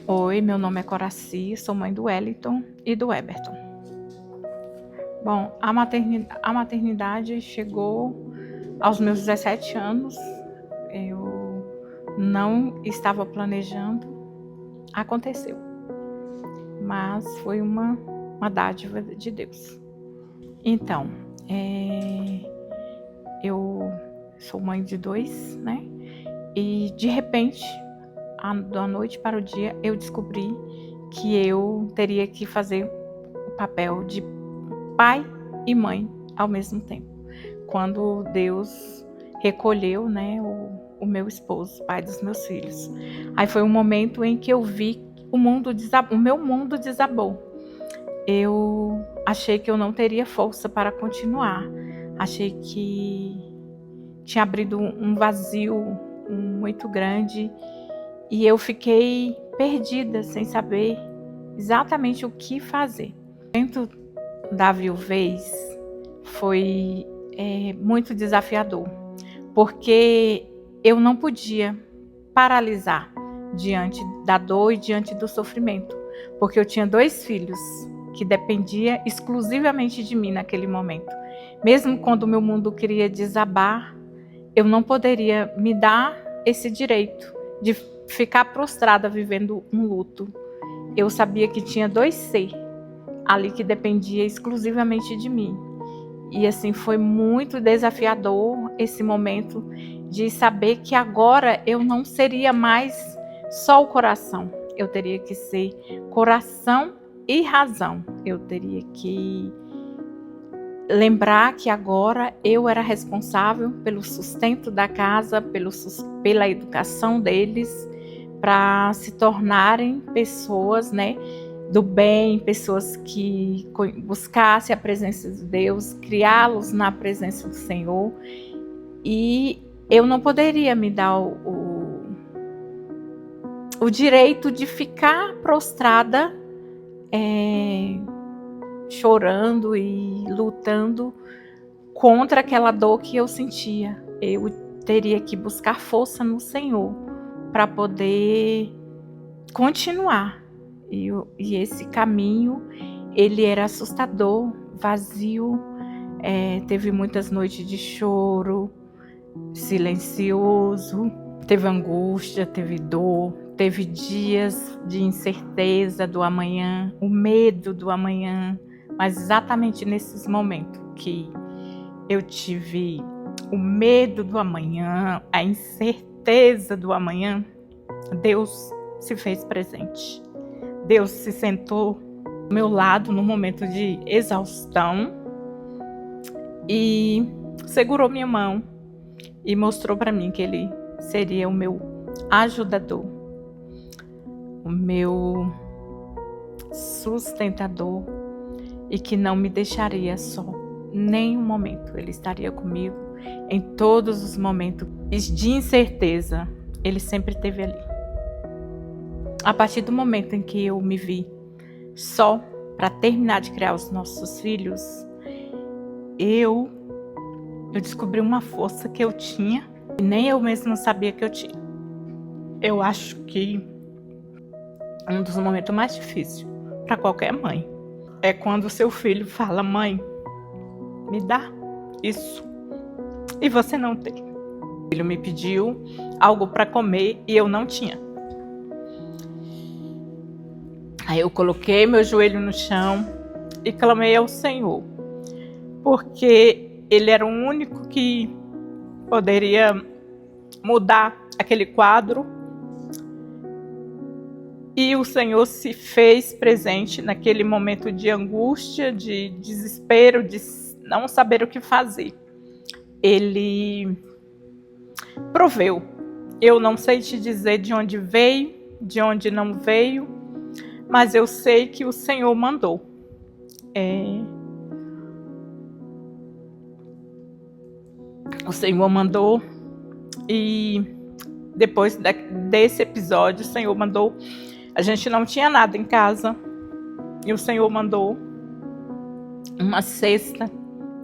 Oi, meu nome é Coraci, sou mãe do Wellington e do Eberton. Bom, a maternidade chegou aos meus 17 anos. Eu não estava planejando, aconteceu. Mas foi uma dádiva de Deus. Então, eu sou mãe de 2, né? E de repente, da noite para o dia, eu descobri que eu teria que fazer o papel de pai e mãe ao mesmo tempo. Quando Deus recolheu, né, o meu esposo, pai dos meus filhos. Aí foi um momento em que eu vi o meu mundo desabou. Eu achei que eu não teria força para continuar. Achei que tinha abrido um vazio muito grande e eu fiquei perdida, sem saber exatamente o que fazer. Dentro da viuvez foi muito desafiador, porque eu não podia paralisar diante da dor e diante do sofrimento, porque eu tinha 2 filhos que dependiam exclusivamente de mim naquele momento. Mesmo quando o meu mundo queria desabar, eu não poderia me dar esse direito de ficar prostrada vivendo um luto. Eu sabia que tinha 2 seres ali que dependia exclusivamente de mim. E assim, foi muito desafiador esse momento de saber que agora eu não seria mais só o coração. Eu teria que ser coração e razão. Eu teria que lembrar que agora eu era responsável pelo sustento da casa, pela educação deles, para se tornarem pessoas, né, do bem, pessoas que buscassem a presença de Deus, criá-los na presença do Senhor. E eu não poderia me dar o direito de ficar prostrada, chorando e lutando contra aquela dor que eu sentia. Eu teria que buscar força no Senhor para poder continuar. E esse caminho, ele era assustador, vazio, teve muitas noites de choro, silencioso, teve angústia, teve dor, teve dias de incerteza do amanhã, o medo do amanhã, mas exatamente nesses momentos que eu tive o medo do amanhã, a incerteza do amanhã, Deus se fez presente. Deus se sentou do meu lado no momento de exaustão e segurou minha mão e mostrou para mim que Ele seria o meu ajudador, o meu sustentador e que não me deixaria só, nem um momento. Ele estaria comigo em todos os momentos de incerteza. Ele sempre esteve ali. A partir do momento em que eu me vi só para terminar de criar os nossos filhos, eu descobri uma força que eu tinha e nem eu mesma sabia que eu tinha. Eu acho que um dos momentos mais difíceis para qualquer mãe é quando o seu filho fala: mãe, me dá isso, e você não tem. O filho me pediu algo para comer e eu não tinha. Aí eu coloquei meu joelho no chão e clamei ao Senhor, porque Ele era o único que poderia mudar aquele quadro. E o Senhor se fez presente naquele momento de angústia, de desespero, de não saber o que fazer. Ele proveu. Eu não sei te dizer de onde veio, de onde não veio, mas eu sei que o Senhor mandou. O Senhor mandou, e depois desse episódio, o Senhor mandou. A gente não tinha nada em casa, e o Senhor mandou uma cesta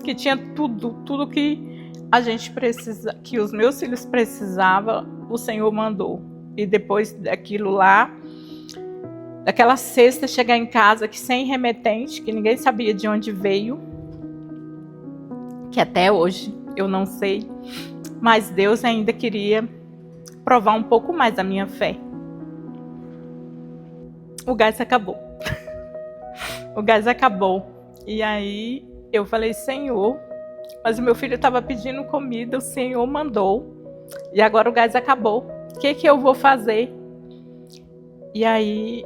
que tinha tudo que a gente precisa, que os meus filhos precisavam, o Senhor mandou. E depois daquilo lá, daquela cesta chegar em casa que sem remetente, que ninguém sabia de onde veio, que até hoje eu não sei, mas Deus ainda queria provar um pouco mais da minha fé. O gás acabou. O gás acabou. E aí eu falei, Senhor, mas o meu filho estava pedindo comida, o Senhor mandou, e agora o gás acabou. O que eu vou fazer? E aí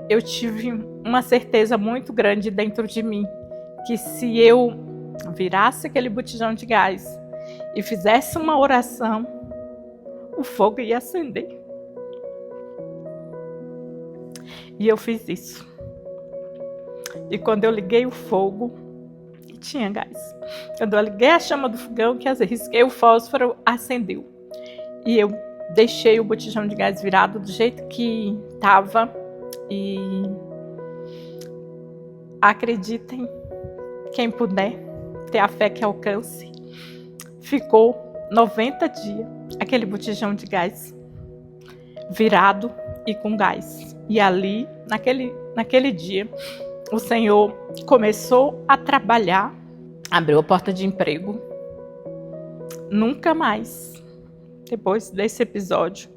eu tive uma certeza muito grande dentro de mim, que se eu virasse aquele botijão de gás e fizesse uma oração, o fogo ia acender. E eu fiz isso. E quando eu liguei o fogo, tinha gás. Quando eu liguei a chama do fogão, que risquei o fósforo, acendeu. E eu deixei o botijão de gás virado do jeito que estava. E acreditem, quem puder ter a fé que alcance, ficou 90 dias aquele botijão de gás virado e com gás. E ali, naquele dia, o Senhor começou a trabalhar, abriu a porta de emprego. Nunca mais, depois desse episódio,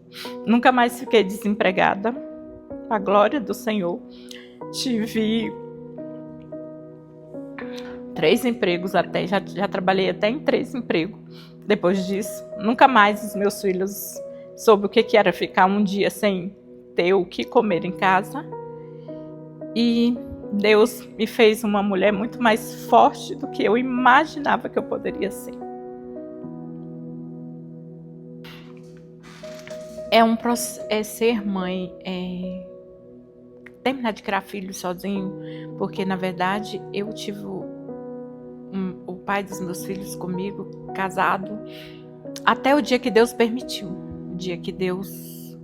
nunca mais fiquei desempregada. A glória do Senhor. Tive 3 empregos até, já trabalhei até em 3 empregos. Depois disso, nunca mais os meus filhos soube o que era ficar um dia sem ter o que comer em casa. E Deus me fez uma mulher muito mais forte do que eu imaginava que eu poderia ser. Ser mãe, terminar de criar filho sozinho, porque na verdade eu tive o pai dos meus filhos comigo, casado, até o dia que Deus permitiu, o dia que Deus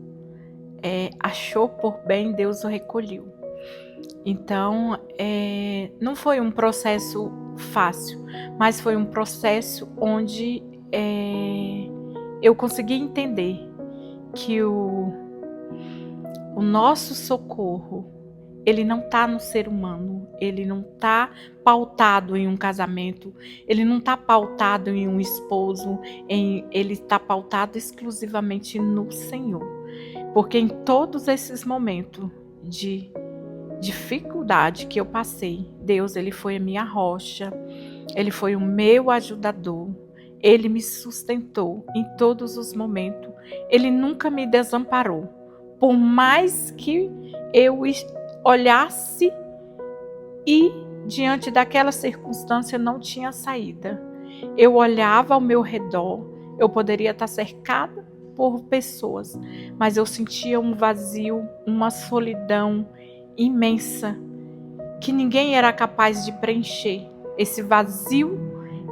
achou por bem, Deus o recolheu. Então, não foi um processo fácil, mas foi um processo onde eu consegui entender que o nosso socorro, ele não está no ser humano, ele não está pautado em um casamento, ele não está pautado em um esposo, ele está pautado exclusivamente no Senhor. Porque em todos esses momentos de dificuldade que eu passei, Deus, ele foi a minha rocha, ele foi o meu ajudador, ele me sustentou em todos os momentos, ele nunca me desamparou. Por mais que eu olhasse e diante daquela circunstância não tinha saída, eu olhava ao meu redor, eu poderia estar cercada por pessoas, mas eu sentia um vazio, uma solidão imensa, que ninguém era capaz de preencher. Esse vazio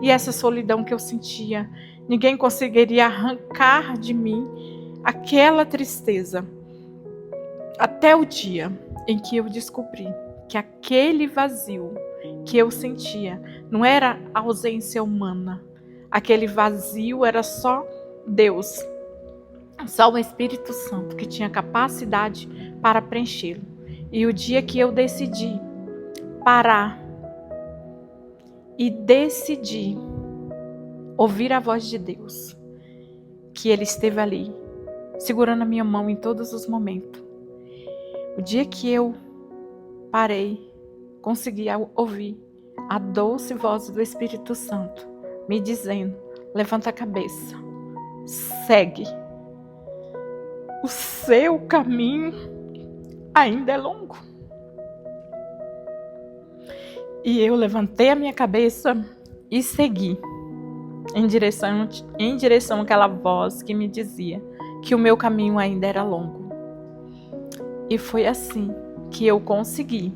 e essa solidão que eu sentia, ninguém conseguiria arrancar de mim aquela tristeza. Até o dia em que eu descobri que aquele vazio que eu sentia não era ausência humana. Aquele vazio era só Deus, só o Espírito Santo que tinha capacidade para preenchê-lo. E o dia que eu decidi parar e decidi ouvir a voz de Deus, que Ele esteve ali, segurando a minha mão em todos os momentos. O dia que eu parei, consegui ouvir a doce voz do Espírito Santo me dizendo: levanta a cabeça, segue. O seu caminho ainda é longo. E eu levantei a minha cabeça e segui em direção àquela voz que me dizia que o meu caminho ainda era longo. E foi assim que eu consegui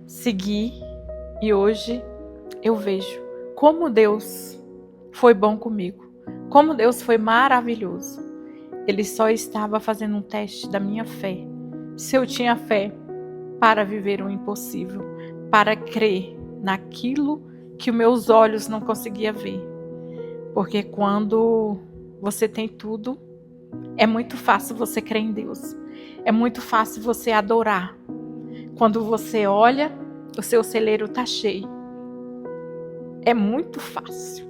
seguir, e hoje eu vejo como Deus foi bom comigo, como Deus foi maravilhoso. Ele só estava fazendo um teste da minha fé. Se eu tinha fé para viver o impossível, para crer naquilo que os meus olhos não conseguiam ver. Porque quando você tem tudo, é muito fácil você crer em Deus. É muito fácil você adorar. Quando você olha, o seu celeiro está cheio. É muito fácil.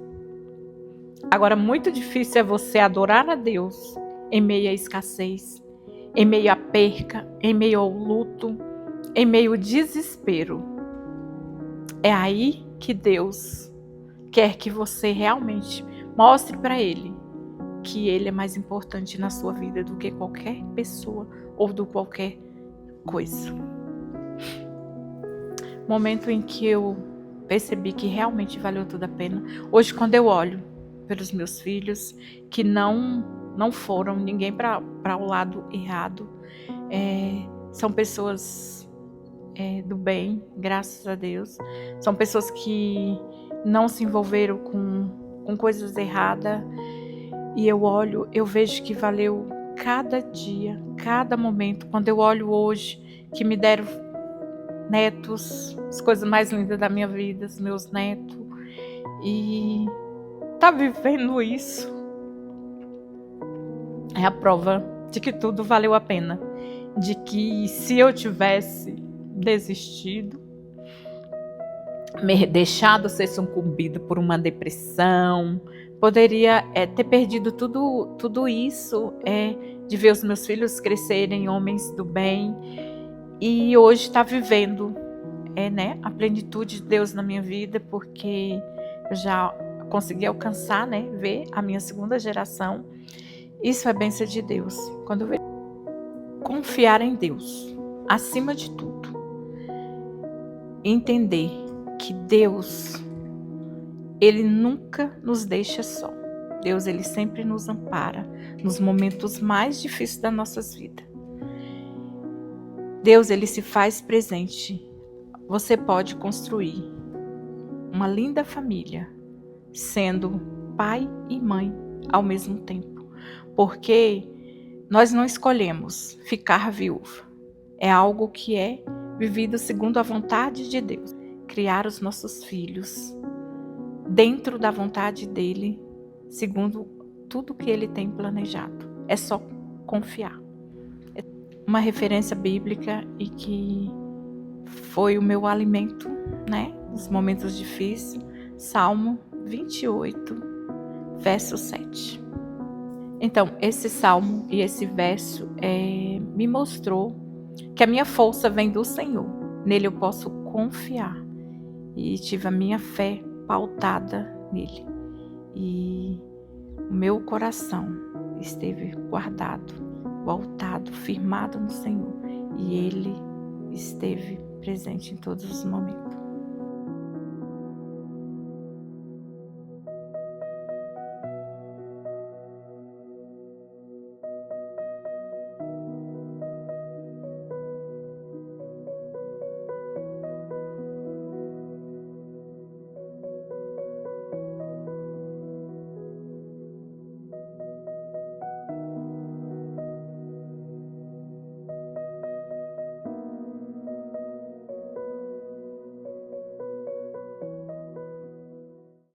Agora, muito difícil é você adorar a Deus em meio à escassez, em meio à perca, em meio ao luto, em meio ao desespero. É aí que Deus quer que você realmente mostre para Ele que Ele é mais importante na sua vida do que qualquer pessoa ou do qualquer coisa. Momento em que eu percebi que realmente valeu tudo a pena. Hoje, quando eu olho pelos meus filhos, que não foram ninguém para o lado errado, são pessoas do bem, graças a Deus. São pessoas que não se envolveram com coisas erradas. E eu olho, eu vejo que valeu cada dia, cada momento. Quando eu olho hoje, que me deram netos, as coisas mais lindas da minha vida, os meus netos. E tá vivendo isso é a prova de que tudo valeu a pena. De que se eu tivesse desistido, me deixado ser sucumbido por uma depressão, poderia ter perdido tudo isso, de ver os meus filhos crescerem homens do bem, e hoje estar vivendo a plenitude de Deus na minha vida, porque eu já consegui alcançar, ver a minha segunda geração. Isso é bênção de Deus. Quando eu vejo confiar em Deus, acima de tudo, entender que Deus, Ele nunca nos deixa só. Deus, Ele sempre nos ampara nos momentos mais difíceis das nossas vidas. Deus, Ele se faz presente. Você pode construir uma linda família, sendo pai e mãe ao mesmo tempo. Porque nós não escolhemos ficar viúva. É algo que é vivido segundo a vontade de Deus. Criar os nossos filhos dentro da vontade dele, segundo tudo que ele tem planejado. É só confiar. É uma referência bíblica e que foi o meu alimento, nos momentos difíceis. Salmo 28, verso 7. Então, esse salmo e esse verso me mostrou que a minha força vem do Senhor. Nele eu posso confiar. E tive a minha fé pautada nele. E o meu coração esteve guardado, voltado, firmado no Senhor. E Ele esteve presente em todos os momentos.